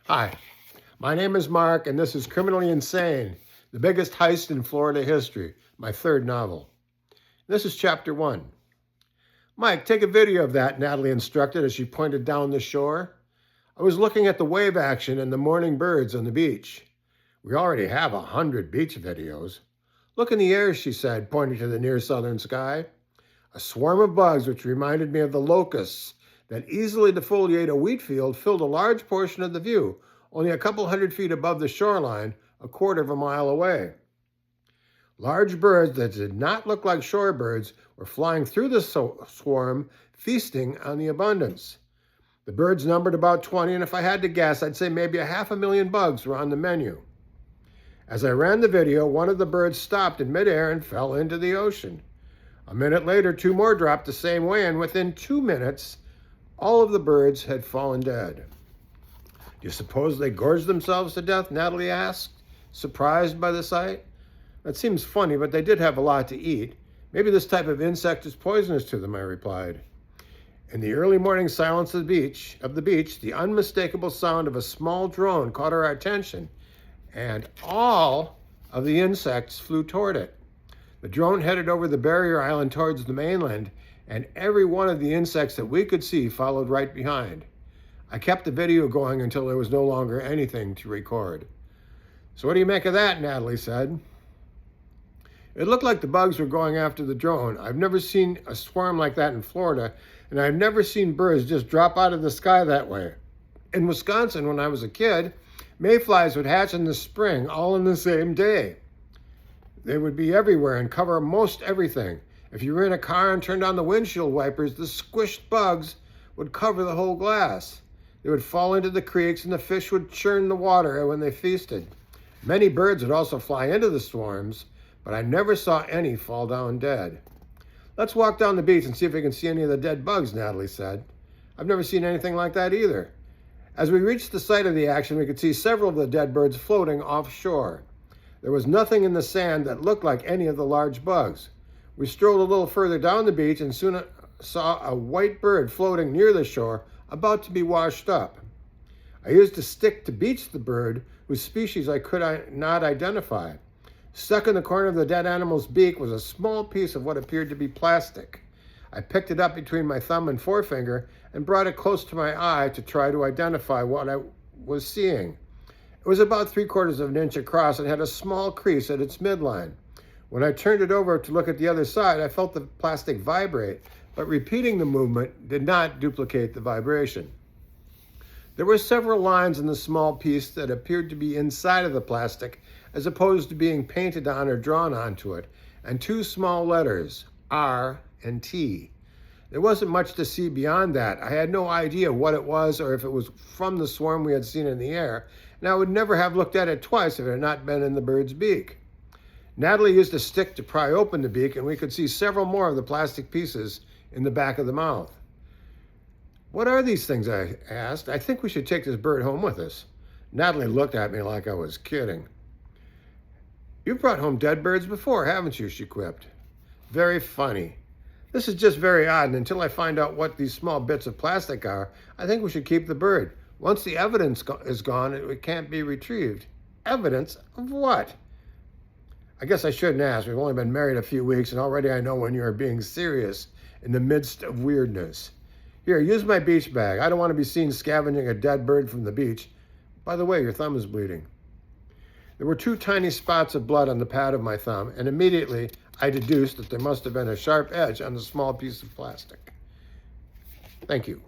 Hi, my name is Mark, and this is Criminally Insane, the biggest heist in Florida history, my third novel. This is chapter 1. Mike, take a video of that, Natalie instructed as she pointed down the shore. I was looking at the wave action and the morning birds on the beach. We already have 100 beach videos. Look in the air, she said, pointing to the near southern sky. A swarm of bugs, which reminded me of the locusts that easily defoliate a wheat field, filled a large portion of the view, only a couple hundred feet above the shoreline, a quarter of a mile away. Large birds that did not look like shorebirds were flying through the swarm, feasting on the abundance. The birds numbered about 20, and if I had to guess, I'd say maybe 500,000 bugs were on the menu. As I ran the video, one of the birds stopped in midair and fell into the ocean. A minute later, 2 more dropped the same way, and within 2 minutes, all of the birds had fallen dead. Do you suppose they gorged themselves to death? Natalie asked, surprised by the sight. That seems funny, but they did have a lot to eat. Maybe this type of insect is poisonous to them, I replied. In the early morning silence of the beach, the unmistakable sound of a small drone caught our attention, and all of the insects flew toward it. The drone headed over the barrier island towards the mainland, and every one of the insects that we could see followed right behind. I kept the video going until there was no longer anything to record. So what do you make of that? Natalie said. It looked like the bugs were going after the drone. I've never seen a swarm like that in Florida, and I've never seen birds just drop out of the sky that way. In Wisconsin, when I was a kid, mayflies would hatch in the spring, all in the same day. They would be everywhere and cover most everything. If you were in a car and turned on the windshield wipers, the squished bugs would cover the whole glass. They would fall into the creeks, and the fish would churn the water when they feasted. Many birds would also fly into the swarms, but I never saw any fall down dead. Let's walk down the beach and see if we can see any of the dead bugs, Natalie said. I've never seen anything like that either. As we reached the site of the action, we could see several of the dead birds floating offshore. There was nothing in the sand that looked like any of the large bugs. We strolled a little further down the beach and soon saw a white bird floating near the shore, about to be washed up. I used a stick to beach the bird, whose species I could not identify. Stuck in the corner of the dead animal's beak was a small piece of what appeared to be plastic. I picked it up between my thumb and forefinger and brought it close to my eye to try to identify what I was seeing. It was about 3/4 of an inch across and had a small crease at its midline. When I turned it over to look at the other side, I felt the plastic vibrate, but repeating the movement did not duplicate the vibration. There were several lines in the small piece that appeared to be inside of the plastic as opposed to being painted on or drawn onto it, and 2 small letters, R and T. There wasn't much to see beyond that. I had no idea what it was or if it was from the swarm we had seen in the air, and I would never have looked at it twice if it had not been in the bird's beak. Natalie used a stick to pry open the beak, and we could see several more of the plastic pieces in the back of the mouth. What are these things? I asked. I think we should take this bird home with us. Natalie looked at me like I was kidding. You've brought home dead birds before, haven't you? She quipped. Very funny. This is just very odd, and until I find out what these small bits of plastic are, I think we should keep the bird. Once the evidence is gone, it can't be retrieved. Evidence of what? I guess I shouldn't ask. We've only been married a few weeks, and already I know when you are being serious in the midst of weirdness. Here, use my beach bag. I don't want to be seen scavenging a dead bird from the beach. By the way, your thumb is bleeding. There were 2 tiny spots of blood on the pad of my thumb, and immediately I deduced that there must have been a sharp edge on the small piece of plastic. Thank you.